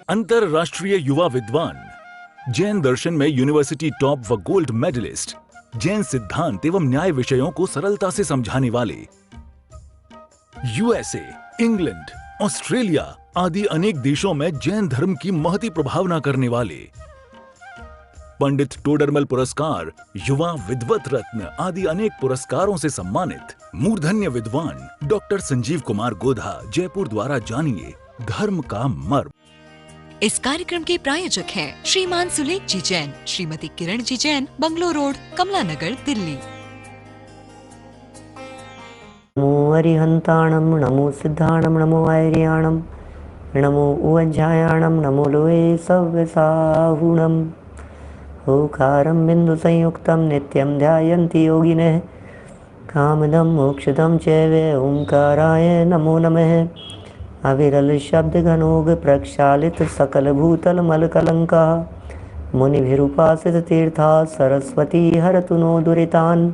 अंतरराष्ट्रीय युवा विद्वान, जैन दर्शन में यूनिवर्सिटी टॉप व गोल्ड मेडलिस्ट, जैन सिद्धांत एवं न्याय विषयों को सरलता से समझाने वाले, यूएसए, इंग्लैंड, ऑस्ट्रेलिया आदि अनेक देशों में जैन धर्म की महती प्रभावना करने वाले, पंडित टोडरमल पुरस्कार, युवा विद्वत रत्न आदि अनेक पुरस्कारों से सम्मानित मूर्धन्य विद्वान डॉक्टर संजीव कुमार गोधा जयपुर द्वारा जानिए धर्म का मर्म। इस कार्यक्रम के प्रायोजक हैं श्रीमान सुलेख जी जैन, श्रीमती किरण जी जैन, बंगलो रोड, कमला नगर, दिल्ली। नमो अरिहंताणम, नमो सिद्धाणम, नमो आर्याणम, नमो उज्जायाणम, नमो लोये सव्यसाहुणम। ओंकारं बिंदु संयुक्तं नित्यं ध्यायन्ति योगिनः, कामदं मोक्षदं चैव ओंकाराय नमो नमः। अविरल शब्द घनोग प्रक्षालित सकल भूतल मल कलंका, मुनिभिरुपासित तीर्था सरस्वती हरतु नो दुरितान्।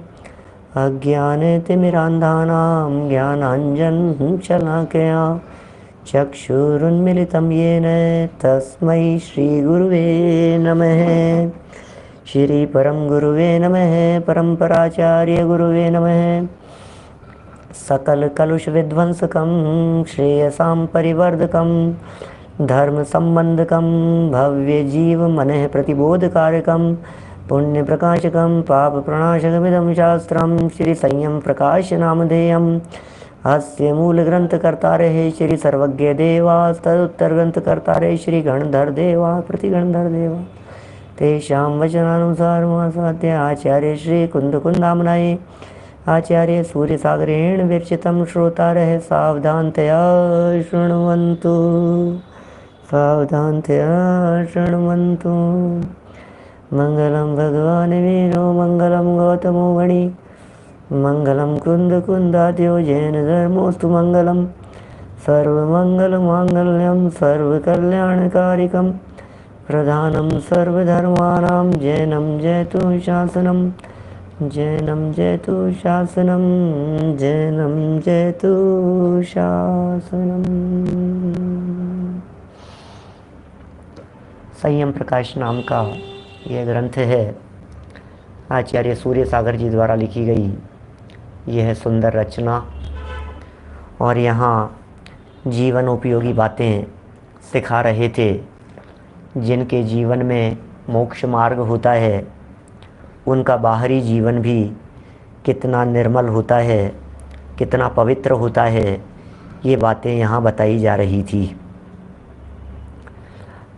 अज्ञान तिमिरान्धानां ज्ञानाञ्जनं शलाकया चक्षुरुन्मिलितं येन तस्मै श्रीगुरुवे नमः। श्री परम गुरुवे नमः, परम्पराचार्य गुरुवे नमः। सकल कलुष विध्वंसकं श्रेयसां परिवर्धकं, धर्म संबंधकं भव्य जीव मनः प्रतिबोधकारकं, पुण्य प्रकाशकं पाप प्रणाशकमिदं शास्त्रं श्री संयम प्रकाश नामधेयम्। अस्य मूल ग्रंथ कर्तारः श्री सर्वज्ञ देवा, तदुत्तर ग्रंथ कर्तारः श्री गणधर देवा, प्रतिगणधर देवा। तेषां वचनानुसारमासाद्य आचार्य श्री कुंदामनाय आचार्य सूर्यसागरेण विरचितं श्रोतारः सावधानतया शृण्वन्तु, सावधानतया शृण्वन्तु। मंगलम भगवान वीरो, मंगलम गौतमो गणी, मंगलम कुंदाद्यो जैन धर्मोस्तु मंगलम। सर्वमंगल मांगल्यम सर्वकल्याणकारिकम, प्रधानम सर्वधर्माणां जैनम जयतु शासनम, जैनम जयतु शासनम, जैनम जयतु शासनम। संयम प्रकाश नाम का यह ग्रंथ है, आचार्य सूर्य सागर जी द्वारा लिखी गई यह सुंदर रचना। और यहाँ जीवन उपयोगी बातें सिखा रहे थे। जिनके जीवन में मोक्ष मार्ग होता है, उनका बाहरी जीवन भी कितना निर्मल होता है, कितना पवित्र होता है, ये बातें यहाँ बताई जा रही थी।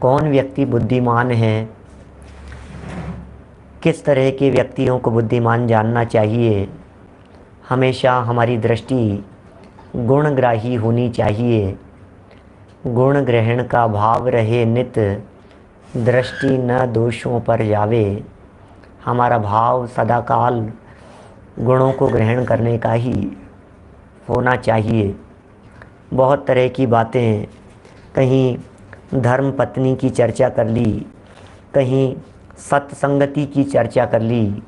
कौन व्यक्ति बुद्धिमान है, किस तरह के व्यक्तियों को बुद्धिमान जानना चाहिए। हमेशा हमारी दृष्टि गुणग्राही होनी चाहिए। गुण ग्रहण का भाव रहे नित, दृष्टि न दोषों पर जावे। हमारा भाव सदाकाल गुणों को ग्रहण करने का ही होना चाहिए। बहुत तरह की बातें, कहीं धर्म पत्नी की चर्चा कर ली, कहीं सत्संगति की चर्चा कर ली,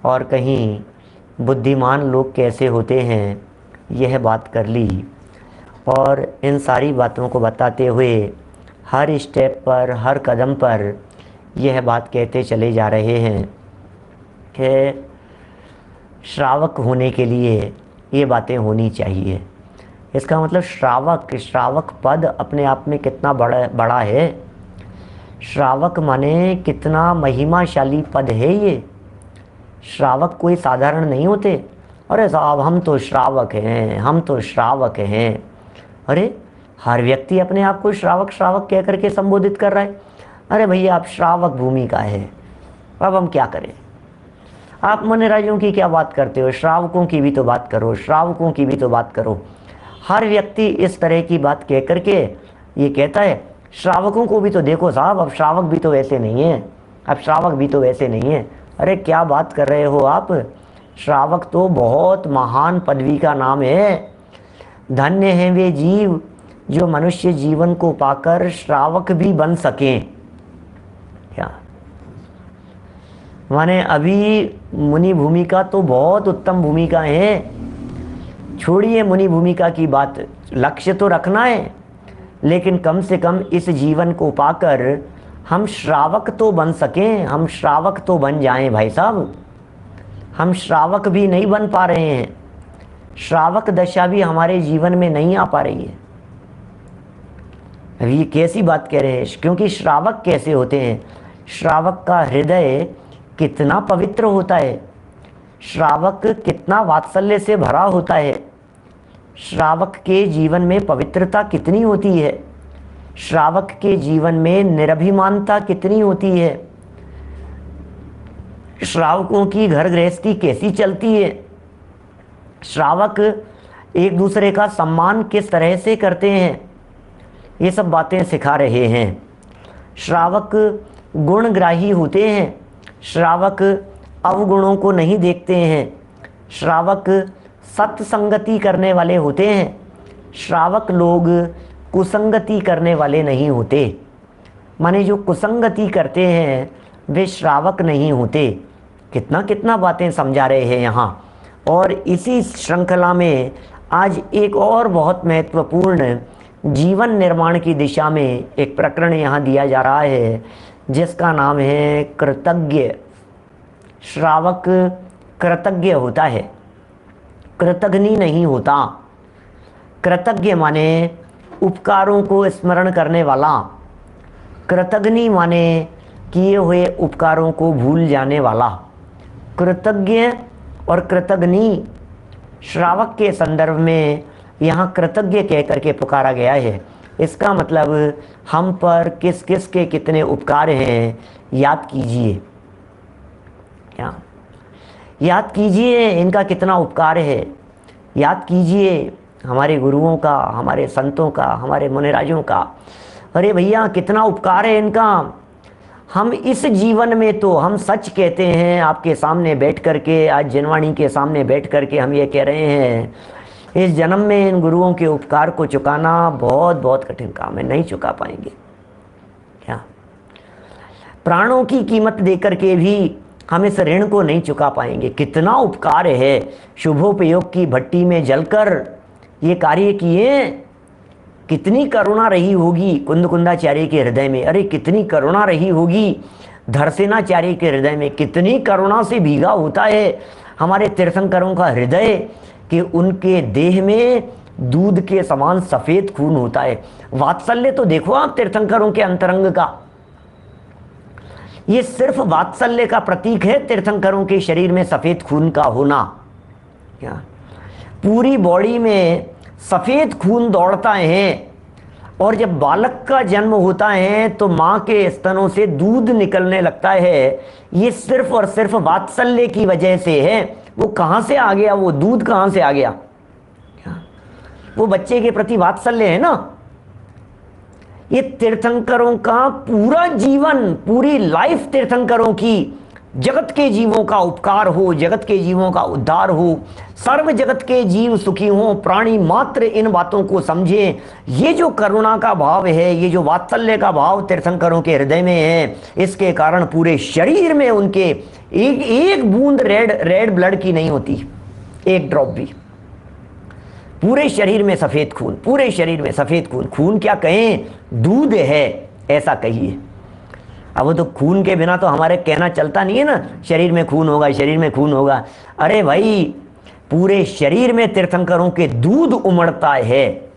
और कहीं बुद्धिमान लोग कैसे होते हैं यह बात कर ली। और इन सारी बातों को बताते हुए हर स्टेप पर, हर कदम पर यह बात कहते चले जा रहे हैं कि श्रावक होने के लिए ये बातें होनी चाहिए। इसका मतलब श्रावक पद अपने आप में कितना बड़ा है। श्रावक माने कितना महिमाशाली पद है ये। श्रावक कोई साधारण नहीं होते। अरे साहब हम तो श्रावक हैं, हम तो श्रावक हैं। अरे हर व्यक्ति अपने आप को श्रावक कह करके संबोधित कर रहा है। अरे भैया आप श्रावक भूमि का है, अब हम क्या करें। आप मनराजों की क्या बात करते हो, श्रावकों की भी तो बात करो, श्रावकों की भी तो बात करो। हर व्यक्ति इस तरह की बात कह करके ये कहता है श्रावकों को भी तो देखो साहब, अब श्रावक भी तो वैसे नहीं है, अब श्रावक भी तो वैसे नहीं है। अरे क्या बात कर रहे हो आप। श्रावक तो बहुत महान पदवी का नाम है। धन्य हैं वे जीव जो मनुष्य जीवन को पाकर श्रावक भी बन सकें। क्या माने, अभी मुनि भूमिका तो बहुत उत्तम भूमिका है। छोड़िए मुनि भूमिका की बात, लक्ष्य तो रखना है, लेकिन कम से कम इस जीवन को पाकर हम श्रावक तो बन सकें, हम श्रावक तो बन जाएं भाई साहब। हम श्रावक भी नहीं बन पा रहे हैं, श्रावक दशा भी हमारे जीवन में नहीं आ पा रही है। अभी ये कैसी बात कह रहे हैं, क्योंकि श्रावक कैसे होते हैं, श्रावक का हृदय कितना पवित्र होता है, श्रावक कितना वात्सल्य से भरा होता है, श्रावक के जीवन में पवित्रता कितनी होती है, श्रावक के जीवन में निरभिमानता कितनी होती है, श्रावकों की घर गृहस्थी कैसी चलती है, श्रावक एक दूसरे का सम्मान किस तरह से करते हैं, ये सब बातें सिखा रहे हैं। श्रावक गुणग्राही होते हैं, श्रावक अवगुणों को नहीं देखते हैं, श्रावक सत्संगति करने वाले होते हैं, श्रावक लोग कुसंगति करने वाले नहीं होते। माने जो कुसंगति करते हैं वे श्रावक नहीं होते। कितना कितना बातें समझा रहे हैं यहाँ। और इसी श्रृंखला में आज एक और बहुत महत्वपूर्ण जीवन निर्माण की दिशा में एक प्रकरण यहाँ दिया जा रहा है, जिसका नाम है कृतज्ञ। श्रावक कृतज्ञ होता है, कृतघ्नि नहीं होता। कृतज्ञ माने उपकारों को स्मरण करने वाला, कृतघ्नि माने किए हुए उपकारों को भूल जाने वाला। कृतज्ञ और कृतघ्नि श्रावक के संदर्भ में यहाँ कृतज्ञ कह करके पुकारा गया है। इसका मतलब हम पर किस किस के कितने उपकार हैं याद कीजिए, याद कीजिए इनका कितना उपकार है, याद कीजिए हमारे गुरुओं का, हमारे संतों का, हमारे मुनिराजों का। अरे भैया कितना उपकार है इनका। हम इस जीवन में तो हम सच कहते हैं आपके सामने बैठ करके, आज जनवाणी के सामने बैठ करके हम ये कह रहे हैं, इस जन्म में इन गुरुओं के उपकार को चुकाना बहुत बहुत कठिन काम है, नहीं चुका पाएंगे। क्या प्राणों की कीमत देकर के भी हम इस ऋण को नहीं चुका पाएंगे। कितना उपकार है, शुभोपयोग की भट्टी में जलकर ये कार्य किए। कितनी करुणा रही होगी कुंदकुंदाचार्य के हृदय में, अरे कितनी करुणा रही होगी धरसेनाचार्य के हृदय में, कितनी करुणा से भीगा होता है हमारे तीर्थंकरों का हृदय कि उनके देह में दूध के समान सफेद खून होता है। वात्सल्य तो देखो आप तीर्थंकरों के अंतरंग का, ये सिर्फ वात्सल्य का प्रतीक है तीर्थंकरों के शरीर में सफेद खून का होना। क्या पूरी बॉडी में सफेद खून दौड़ता है, और जब बालक का जन्म होता है तो माँ के स्तनों से दूध निकलने लगता है। ये सिर्फ और सिर्फ वात्सल्य की वजह से है। वो कहाँ से आ गया, वो दूध कहाँ से आ गया? वो बच्चे के प्रति वात्सल्य है ना। ये तीर्थंकरों का पूरा जीवन, पूरी लाइफ तीर्थंकरों की जगत के जीवों का उपकार हो, जगत के जीवों का उद्धार हो, सर्व जगत के जीव सुखी हो, प्राणी मात्र इन बातों को समझे। ये जो करुणा का भाव है, ये जो वात्सल्य का भाव तीर्थंकरों के हृदय में है, इसके कारण पूरे शरीर में उनके एक एक बूंद रेड ब्लड की नहीं होती, एक ड्रॉप भी। पूरे शरीर में सफेद खून, पूरे शरीर में सफेद खून। खून क्या कहें, दूध है ऐसा कहिए। अब वो तो खून के बिना तो हमारे कहना चलता नहीं है ना, शरीर में खून होगा, शरीर में खून होगा। अरे भाई पूरे शरीर में तीर्थंकरों के दूध उमड़ता है,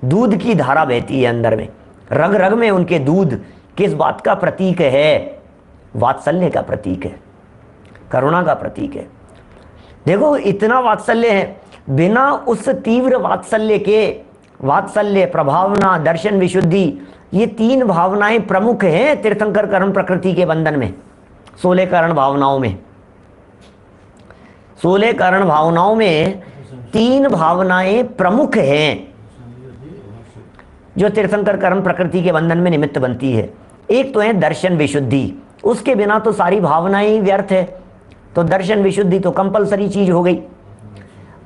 दूध की धारा बहती है अंदर में, रग रग में उनके दूध। किस बात का प्रतीक है? वात्सल्य का प्रतीक है, करुणा का प्रतीक है। देखो इतना वात्सल्य है, बिना उस तीव्र वात्सल्य के, वात्सल्य, प्रभावना, दर्शन, विशुद्धि, ये तीन भावनाएं प्रमुख हैं तीर्थंकर करण प्रकृति के बंधन में। 16 करण भावनाओं में, 16 करण भावनाओं में तीन भावनाएं प्रमुख हैं जो तीर्थंकर करण प्रकृति के बंधन में निमित्त बनती है। एक तो है दर्शन विशुद्धि, उसके बिना तो सारी भावनाएं ही व्यर्थ है, तो दर्शन विशुद्धि तो कंपलसरी चीज हो गई।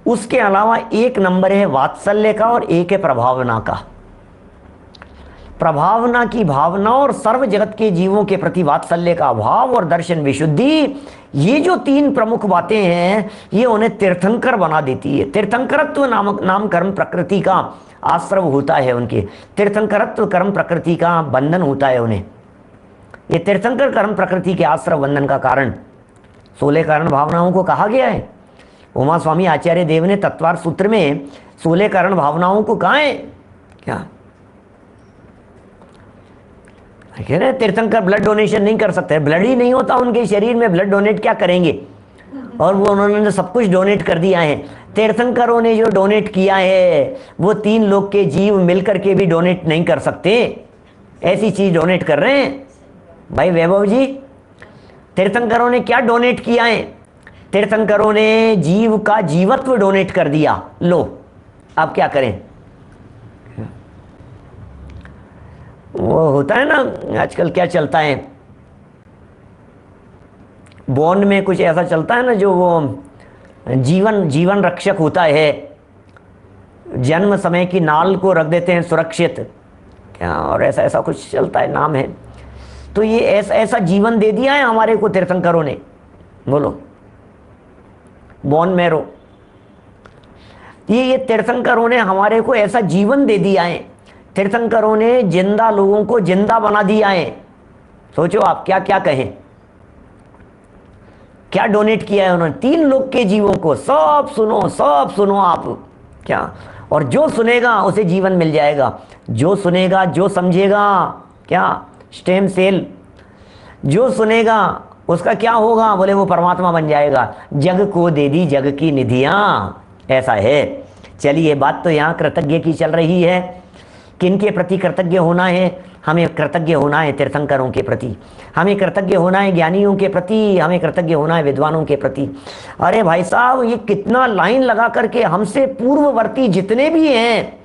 उसके अलावा एक नंबर है वात्सल्य का और एक है प्रभावना का। प्रभावना की भावना और सर्व जगत के जीवों के प्रति वात्सल्य का भाव और दर्शन विशुद्धि, ये जो तीन प्रमुख बातें हैं ये उन्हें तीर्थंकर बना देती है। तीर्थंकरत्व नाम कर्म प्रकृति का आश्रव होता है उनके, तीर्थंकरत्व कर्म प्रकृति का बंधन होता है उन्हें। ये तीर्थंकर कर्म प्रकृति के आश्रव बंधन का कारण 16 कारण भावनाओं को कहा गया है। उमा स्वामी आचार्य देव ने तत्वार सूत्र में 16 कारण भावनाओं को कहा है क्या? कह रहे तीर्थंकर ब्लड डोनेशन नहीं कर सकते, ब्लड ही नहीं होता उनके शरीर में, ब्लड डोनेट क्या करेंगे? और वो उन्होंने सब कुछ डोनेट कर दिया है। तीर्थंकरों ने जो डोनेट किया है वो 3 लोग के जीव मिलकर के भी डोनेट नहीं कर सकते, ऐसी चीज डोनेट कर रहे हैं। भाई वैभव जी, तीर्थंकरों ने क्या डोनेट किया है? तीर्थंकरों ने जीव का जीवत्व डोनेट कर दिया। लो आप क्या करें? वो होता है ना आजकल क्या चलता है, बॉन्ड में कुछ ऐसा चलता है ना, जो वो जीवन रक्षक होता है, जन्म समय की नाल को रख देते हैं सुरक्षित क्या, और ऐसा ऐसा कुछ चलता है, नाम है। तो ये ऐसा जीवन दे दिया है हमारे को तीर्थंकरों ने। बोलो, बॉन मैरो, ये तीर्थंकरों ने हमारे को ऐसा जीवन दे दिया है। तीर्थंकरों ने जिंदा लोगों को जिंदा बना दिया है। सोचो आप क्या क्या कहें, क्या डोनेट किया है उन्होंने 3 लोग के जीवों को। सब सुनो आप क्या, और जो सुनेगा उसे जीवन मिल जाएगा, जो सुनेगा, जो समझेगा क्या, स्टेम सेल, जो सुनेगा उसका क्या होगा? बोले वो परमात्मा बन जाएगा। जग को दे दी जग की निधियां, ऐसा है। चलिए, बात तो यहाँ कृतज्ञ की चल रही है। किनके प्रति कृतज्ञ होना है? हमें कृतज्ञ होना है तीर्थंकरों के प्रति, हमें कृतज्ञ होना है ज्ञानियों के प्रति, हमें कृतज्ञ होना है विद्वानों के प्रति। अरे भाई साहब, ये कितना लाइन लगा करके हमसे पूर्ववर्ती जितने भी हैं,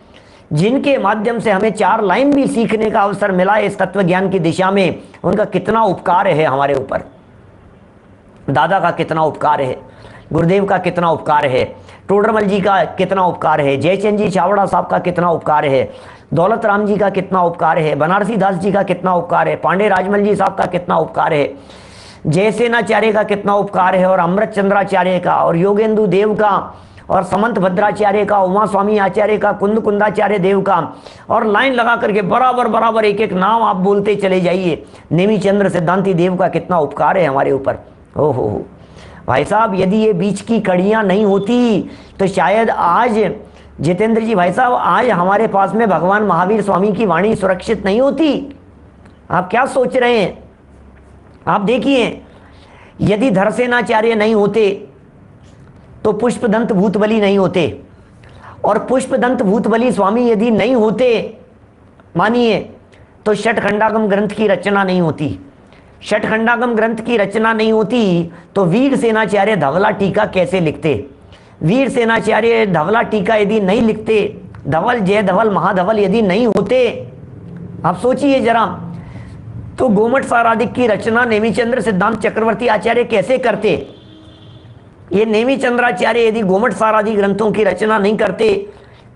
जिनके माध्यम से हमें 4 लाइन भी सीखने का अवसर मिला इस तत्व ज्ञान की दिशा में, उनका कितना उपकार है हमारे ऊपर। दादा का कितना उपकार है, गुरुदेव का कितना उपकार है, टोडरमल जी का कितना उपकार है, जयचंद जी छावड़ा साहब का कितना उपकार है, दौलत राम जी का कितना उपकार है, बनारसी दास जी का कितना उपकार है, पांडे राजमल जी साहब का कितना उपकार है, जयसेनाचार्य का कितना उपकार है, और अमृत चंद्राचार्य का, और योगेंदु देव का, और समंत भद्राचार्य का, उमा स्वामी आचार्य का, कुंद कुंदाचार्य देव का, और लाइन लगा करके बराबर एक एक नाम आप बोलते चले जाइए। नेमी चंद्र सिद्धांति देव का कितना उपकार है हमारे ऊपर। ओहो भाई साहब, यदि ये बीच की कड़ियां नहीं होती तो शायद आज जितेंद्र जी भाई साहब, आज हमारे पास में भगवान महावीर स्वामी की वाणी सुरक्षित नहीं होती। आप क्या सोच रहे हैं? आप देखिए, यदि धरसेनाचार्य नहीं होते तो पुष्पदंत भूतबली नहीं होते, और पुष्पदंत भूतबली स्वामी यदि नहीं होते मानिए, तो षटखंडागम ग्रंथ की रचना नहीं होती। षटखंडागम ग्रंथ की रचना नहीं होती तो वीर सेनाचार्य धवला टीका कैसे लिखते? वीर सेनाचार्य धवला टीका यदि नहीं लिखते, धवल जय धवल महाधवल यदि नहीं होते, आप सोचिए जरा, तो गोमट साराधिक की रचना नेमिचंद्र सिद्धांत चक्रवर्ती आचार्य कैसे करते? ये नेमिचंद्राचार्य यदि गोमट सारादि ग्रंथों की रचना नहीं करते,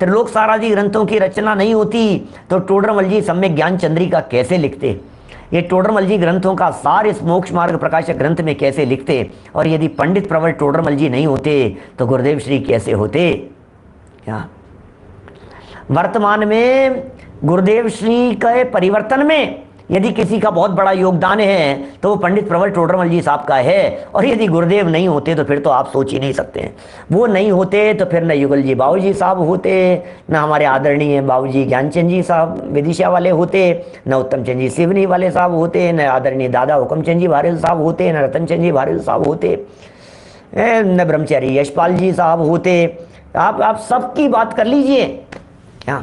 त्रिलोक सारादि ग्रंथों की रचना नहीं होती, तो टोडरमल जी सम्यक ज्ञान चंद्रिका कैसे लिखते? ये टोडरमल जी ग्रंथों का सार इस मोक्ष मार्ग प्रकाशक ग्रंथ में कैसे लिखते? और यदि पंडित प्रवर टोडरमल जी नहीं होते तो गुरुदेव श्री कैसे होते? क्या वर्तमान में गुरुदेव श्री के परिवर्तन में यदि किसी का बहुत बड़ा योगदान है तो वो पंडित प्रवर टोडरमल जी साहब का है, और यदि गुरुदेव नहीं होते तो फिर तो आप सोच ही नहीं सकते हैं। वो नहीं होते तो फिर न युगल जी बाबू जी साहब होते, न हमारे आदरणीय बाबू जी ज्ञानचंद जी साहब विदिशा वाले होते, न उत्तम चंद जी सिवनी वाले साहब होते, न आदरणीय दादा हुकमचंद जी भारेल साहब होते, न रतन चंद जी भारेल साहब होते, न ब्रह्मचारी यशपाल जी साहब होते। आप सबकी बात कर लीजिए क्या,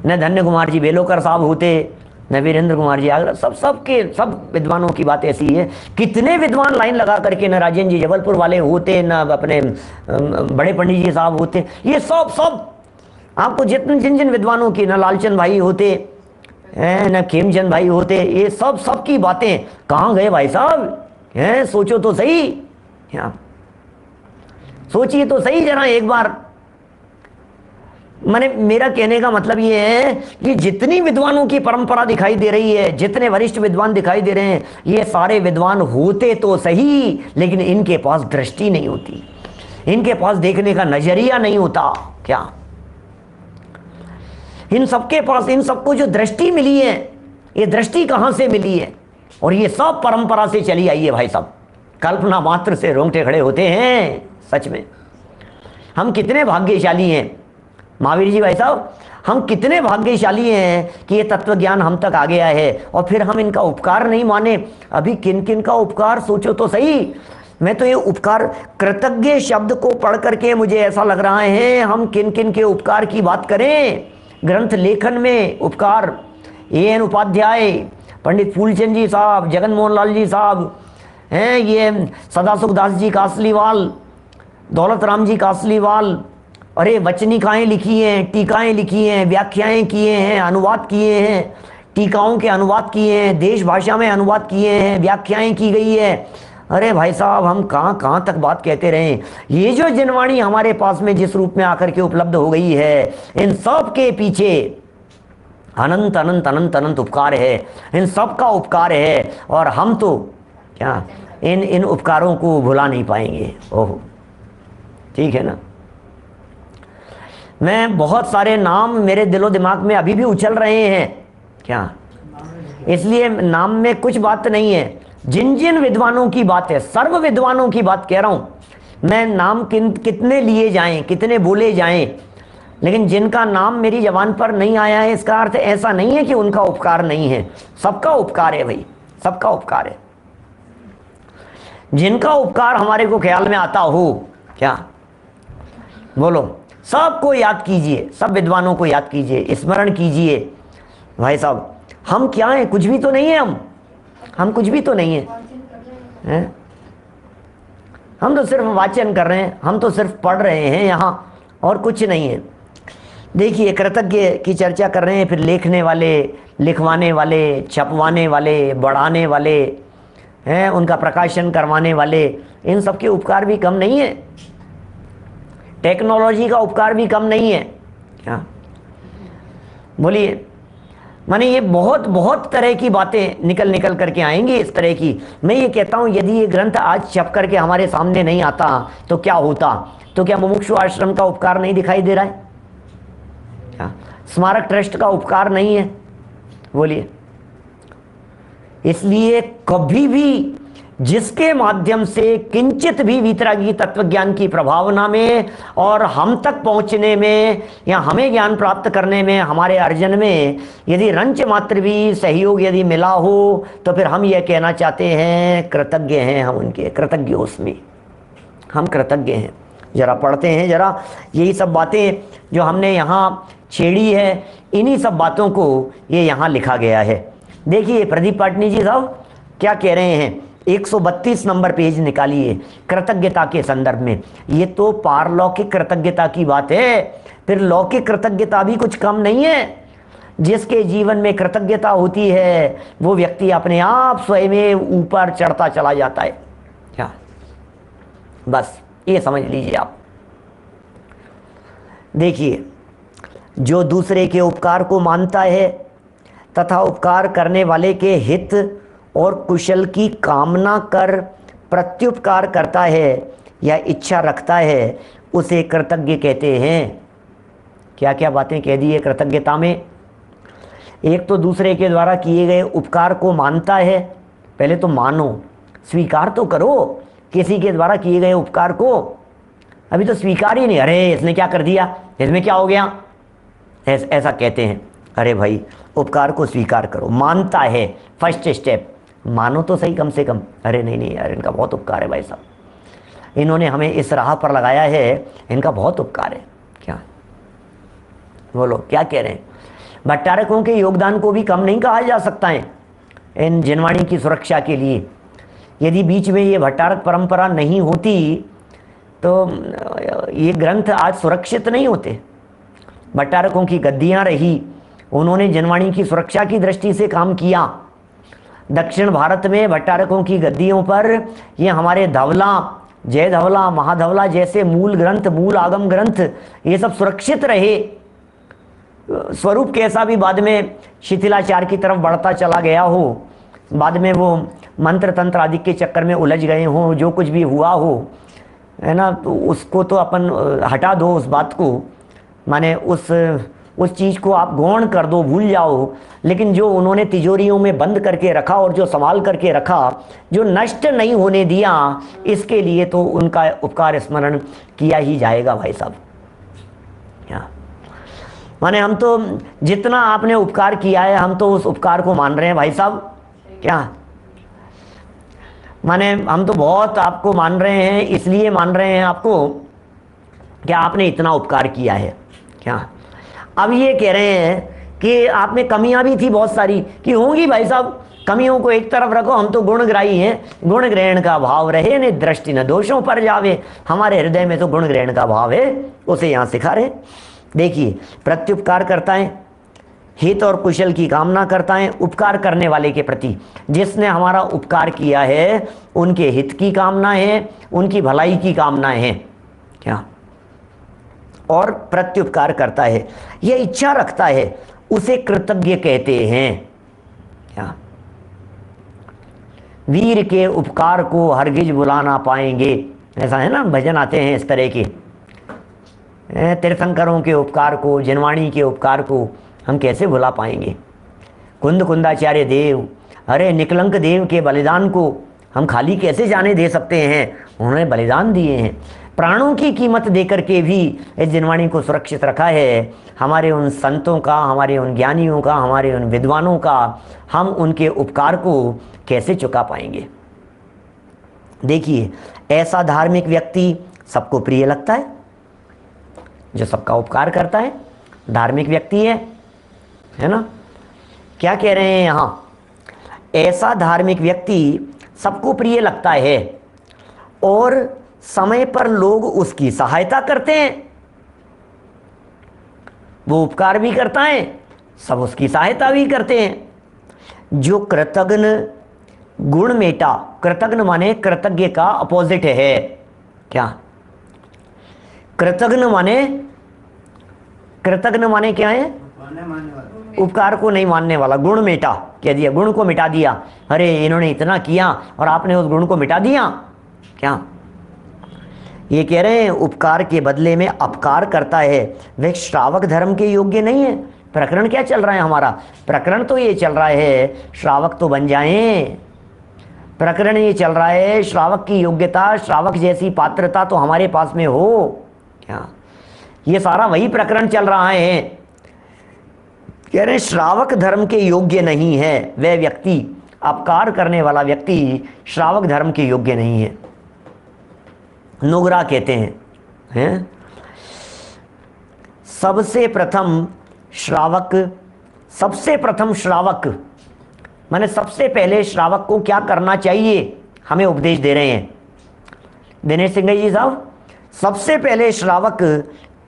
न धन्य कुमार जी बेलोकर साहब होते, न वीरेंद्र कुमार जी आगरा, सब विद्वानों की बात ऐसी है। कितने विद्वान लाइन लगा करके, न राजेंद्र जी जबलपुर वाले होते, न अपने बड़े पंडित जी साहब होते, ये सब आपको जितने जिन विद्वानों की, न लालचंद भाई होते, न खेमचंद भाई होते, ये सब की बातें कहाँ गए भाई साहब? हैं, सोचो तो सही, सोचिए तो सही जरा एक बार। मैंने मेरा कहने का मतलब ये है कि जितनी विद्वानों की परंपरा दिखाई दे रही है, जितने वरिष्ठ विद्वान दिखाई दे रहे हैं, ये सारे विद्वान होते तो सही, लेकिन इनके पास दृष्टि नहीं होती, इनके पास देखने का नजरिया नहीं होता। क्या इन सबके पास, इन सबको जो दृष्टि मिली है, ये दृष्टि कहाँ से मिली है? और ये सब परंपरा से चली आई है भाई साहब। कल्पना मात्र से रोंगटे खड़े होते हैं। सच में हम कितने भाग्यशाली हैं महावीर जी भाई साहब, हम कितने भाग्यशाली हैं कि ये तत्व ज्ञान हम तक आ गया है और फिर हम इनका उपकार नहीं माने। अभी किन किन का उपकार सोचो तो सही। मैं तो ये उपकार, कृतज्ञ शब्द को पढ़ करके मुझे ऐसा लग रहा है हम किन किन के उपकार की बात करें। ग्रंथ लेखन में उपकार, A.N. उपाध्याय, पंडित फूलचंद जी साहब, जगन मोहन लाल जी साहब हैं, ये सदासुख दास जी कासलीवाल, दौलत राम जी कासलीवाल, अरे वचनिकाएँ लिखी हैं, टीकाएँ लिखी हैं, व्याख्याएँ किए हैं, अनुवाद किए हैं, टीकाओं के अनुवाद किए हैं, देश भाषा में अनुवाद किए हैं, व्याख्याएँ की गई है। अरे भाई साहब हम कहाँ कहाँ तक बात कहते रहें। ये जो जिनवाणी हमारे पास में जिस रूप में आकर के उपलब्ध हो गई है, इन सब के पीछे अनंत अनंत अनंत अनंत उपकार है, इन सब का उपकार है। और हम तो क्या इन उपकारों को भुला नहीं पाएंगे। ओह ठीक है ना। मैं बहुत सारे नाम मेरे दिलो दिमाग में अभी भी उछल रहे हैं क्या, इसलिए नाम में कुछ बात नहीं है। जिन जिन विद्वानों की बात है, सर्व विद्वानों की बात कह रहा हूं मैं। नाम कितने लिए जाएं, कितने बोले जाएं, लेकिन जिनका नाम मेरी जबान पर नहीं आया है, इसका अर्थ ऐसा नहीं है कि उनका उपकार नहीं है। सबका उपकार है भाई, सबका उपकार है। जिनका उपकार हमारे को ख्याल में आता हो, क्या बोलो, सबको याद कीजिए, सब विद्वानों को याद कीजिए, स्मरण कीजिए। भाई साहब हम क्या हैं, कुछ भी तो नहीं है। हम कुछ भी तो नहीं है, हम तो सिर्फ वाचन कर रहे हैं, हम तो सिर्फ पढ़ रहे हैं यहाँ, और कुछ नहीं है। देखिए कृतज्ञ की चर्चा कर रहे हैं, फिर लिखने वाले, लिखवाने वाले, छपवाने वाले, बढ़ाने वाले हैं, उनका प्रकाशन करवाने वाले, इन सब के उपकार भी कम नहीं है। टेक्नोलॉजी का उपकार भी कम नहीं है क्या, बोलिए। माने ये बहुत बहुत तरह की बातें निकल करके आएंगी इस तरह की। मैं ये कहता हूँ यदि ये ग्रंथ आज छप करके हमारे सामने नहीं आता तो क्या होता? तो क्या मुमुक्षु आश्रम का उपकार नहीं दिखाई दे रहा है क्या? स्मारक ट्रस्ट का उपकार नहीं है? बोलिए। इसलिए कभी भी जिसके माध्यम से किंचित भी वीतरागी तत्व ज्ञान की प्रभावना में और हम तक पहुंचने में या हमें ज्ञान प्राप्त करने में, हमारे अर्जन में यदि रंच मात्र भी सहयोग यदि मिला हो तो फिर हम यह कहना चाहते हैं कृतज्ञ हैं हम उनके, कृतज्ञोस्मि, हम कृतज्ञ हैं। जरा पढ़ते हैं जरा यही सब बातें जो हमने यहाँ छेड़ी है, इन्हीं सब बातों को ये यहाँ लिखा गया है। देखिए प्रदीप पाटनी जी साहब क्या कह रहे हैं, 132 नंबर पेज निकालिए कृतज्ञता के संदर्भ में। ये तो पारलौकिक कृतज्ञता की बात है, फिर लौकिक कृतज्ञता भी कुछ कम नहीं है। जिसके जीवन में कृतज्ञता होती है वो व्यक्ति अपने आप स्वयं ऊपर चढ़ता चला जाता है क्या, बस ये समझ लीजिए आप। देखिए जो दूसरे के उपकार को मानता है तथा उपकार करने वाले के हित और कुशल की कामना कर प्रत्युपकार करता है या इच्छा रखता है, उसे कृतज्ञ कहते हैं। क्या क्या बातें कह दी है कृतज्ञता में। एक तो दूसरे के द्वारा किए गए उपकार को मानता है, पहले तो मानो, स्वीकार तो करो किसी के द्वारा किए गए उपकार को। अभी तो स्वीकार ही नहीं, अरे इसने क्या कर दिया, इसमें क्या हो गया, ऐसा कहते हैं। अरे भाई उपकार को स्वीकार करो, मानता है, फर्स्ट स्टेप, मानो तो सही कम से कम। अरे नहीं नहीं यार इनका बहुत उपकार है भाई साहब, इन्होंने हमें इस राह पर लगाया है, इनका बहुत उपकार है। क्या बोलो क्या कह रहे हैं। भट्टारकों के योगदान को भी कम नहीं कहा जा सकता है इन जिनवाणी की सुरक्षा के लिए। यदि बीच में ये भट्टारक परंपरा नहीं होती तो ये ग्रंथ आज सुरक्षित नहीं होते। भट्टारकों की गद्दियाँ रही, उन्होंने जिनवाणी की सुरक्षा की दृष्टि से काम किया। दक्षिण भारत में भट्टारकों की गद्दियों पर ये हमारे धवला, जय धवला, महाधवला जैसे मूल ग्रंथ, मूल आगम ग्रंथ, ये सब सुरक्षित रहे। स्वरूप कैसा भी बाद में शिथिलाचार की तरफ बढ़ता चला गया हो, बाद में वो मंत्र तंत्र आदि के चक्कर में उलझ गए हों, जो कुछ भी हुआ हो, है ना, तो उसको तो अपन हटा दो उस बात को, माने उस उस चीज़ को आप गौण कर दो, भूल जाओ, लेकिन जो उन्होंने तिजोरियों में बंद करके रखा और जो संभाल करके रखा, जो नष्ट नहीं होने दिया, इसके लिए तो उनका उपकार स्मरण किया ही जाएगा भाई साहब। क्या माने, हम तो जितना आपने उपकार किया है हम तो उस उपकार को मान रहे हैं भाई साहब। क्या माने, हम तो बहुत आपको मान रहे हैं, इसलिए मान रहे हैं आपको कि आपने इतना उपकार किया है। क्या अब ये कह रहे हैं कि आप में कमियां भी थी बहुत सारी, कि होंगी भाई साहब, कमियों को एक तरफ रखो, हम तो गुणग्राही हैं, गुण ग्रहण का भाव रहे न दृष्टि न दोषों पर जावे। हमारे हृदय में तो गुण ग्रहण का भाव है, उसे यहाँ सिखा रहे। देखिए, प्रत्युपकार करता है, हित और कुशल की कामना करता है, उपकार करने वाले के प्रति, जिसने हमारा उपकार किया है उनके हित की कामना है, उनकी भलाई की कामनाएं हैं। क्या और प्रत्युपकार करता है, यह इच्छा रखता है, उसे कृतज्ञ कहते हैं। क्या वीर के उपकार को हरगिज भुला ना पाएंगे, ऐसा है ना, भजन आते हैं इस तरह के। तीर्थंकरों के उपकार को, जिनवाणी के उपकार को हम कैसे भुला पाएंगे। कुंद कुंदाचार्य देव, अरे निकलंक देव के बलिदान को हम खाली कैसे जाने दे सकते हैं। उन्होंने बलिदान दिए हैं, प्राणों की कीमत देकर के भी इस जिनवाणी को सुरक्षित रखा है। हमारे उन संतों का, हमारे उन ज्ञानियों का, हमारे उन विद्वानों का हम उनके उपकार को कैसे चुका पाएंगे। देखिए, ऐसा धार्मिक व्यक्ति सबको प्रिय लगता है, जो सबका उपकार करता है, धार्मिक व्यक्ति है ना। क्या कह रहे हैं यहाँ, ऐसा धार्मिक व्यक्ति सबको प्रिय लगता है और समय पर लोग उसकी सहायता करते हैं। वो उपकार भी करता है, सब उसकी सहायता भी करते हैं। जो कृतज्ञ गुण मेटा, कृतज्ञ माने कृतज्ञ का अपोजिट है। क्या कृतज्ञ माने क्या है, उपकार को नहीं मानने वाला, गुण मेटा कह दिया, गुण को मिटा दिया। अरे इन्होंने इतना किया और आपने उस गुण को मिटा दिया। क्या ये कह रहे हैं, उपकार के बदले में अपकार करता है, वह श्रावक धर्म के योग्य नहीं है। प्रकरण क्या चल रहा है हमारा, प्रकरण तो ये चल रहा है श्रावक तो बन जाएं। प्रकरण ये चल रहा है श्रावक की योग्यता, श्रावक जैसी पात्रता तो हमारे पास में हो। क्या ये सारा वही प्रकरण चल रहा है। कह रहे हैं श्रावक धर्म के योग्य नहीं है वह व्यक्ति, अपकार करने वाला व्यक्ति श्रावक धर्म के योग्य नहीं है। नुगरा कहते हैं, सबसे प्रथम श्रावक माने सबसे पहले श्रावक को क्या करना चाहिए, हमें उपदेश दे रहे हैं दिनेश सिंह जी साहब। सबसे पहले श्रावक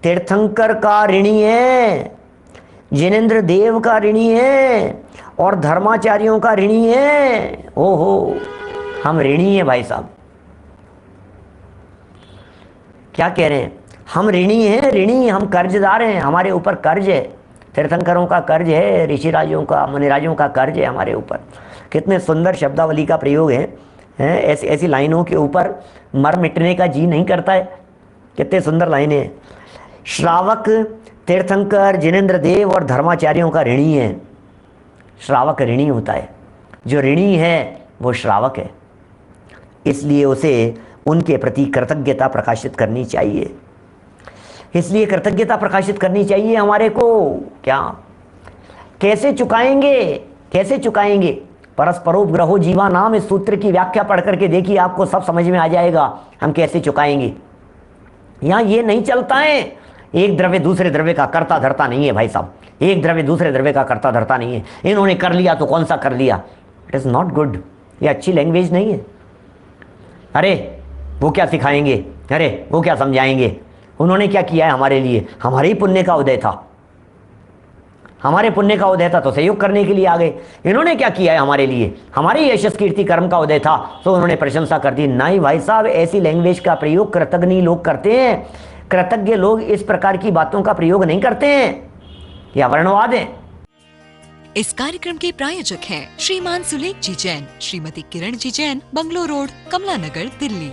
तीर्थंकर का ऋणी है, जिनेंद्र देव का ऋणी है और धर्माचार्यों का ऋणी है। ओहो, हम ऋणी हैं भाई साहब। क्या कह रहे हैं, हम ऋणी हैं, ऋणी हम कर्जदार हैं, हमारे ऊपर कर्ज है। तीर्थंकरों का कर्ज है, ऋषिराजों का, मुनिराजों का कर्ज है हमारे ऊपर। कितने सुंदर शब्दावली का प्रयोग है, ऐसी लाइनों के ऊपर मर मिटने का जी नहीं करता है। कितने सुंदर लाइनें हैं। श्रावक तीर्थंकर, जिनेंद्र देव और धर्माचार्यों का ऋणी है। श्रावक ऋणी होता है, जो ऋणी है वो श्रावक है, इसलिए उसे उनके प्रति कृतज्ञता प्रकाशित करनी चाहिए। इसलिए कृतज्ञता प्रकाशित करनी चाहिए हमारे को। क्या कैसे चुकाएंगे, परस्परोपग्रहो जीवा नाम, इस सूत्र की व्याख्या पढ़ करके देखिए, आपको सब समझ में आ जाएगा हम कैसे चुकाएंगे। यहाँ ये नहीं चलता है, एक द्रव्य दूसरे द्रव्य का कर्ता धरता नहीं है भाई साहब, एक द्रव्य दूसरे द्रव्य का कर्ता धरता नहीं है। इन्होंने कर लिया तो कौन सा कर लिया, इट इज़ नॉट गुड, ये अच्छी लैंग्वेज नहीं है। अरे वो क्या सिखाएंगे, अरे वो क्या समझाएंगे, उन्होंने क्या किया है हमारे लिए, हमारे ही पुण्य का उदय था, हमारे पुण्य का उदय था तो सहयोग करने के लिए आ गए। इन्होंने क्या किया है हमारे लिए, हमारे यशस कीर्ति कर्म का उदय था तो उन्होंने प्रशंसा कर दी। नहीं भाई साहब, ऐसी लैंग्वेज का प्रयोग कृतज्ञ लोग करते हैं, कृतज्ञ लोग इस प्रकार की बातों का प्रयोग नहीं करते हैं, यह वर्णवाद है। इस कार्यक्रम के प्रायोजक हैं श्रीमान सुलेख जी जैन, श्रीमती किरण जी जैन, बंगलो रोड, कमला नगर, दिल्ली।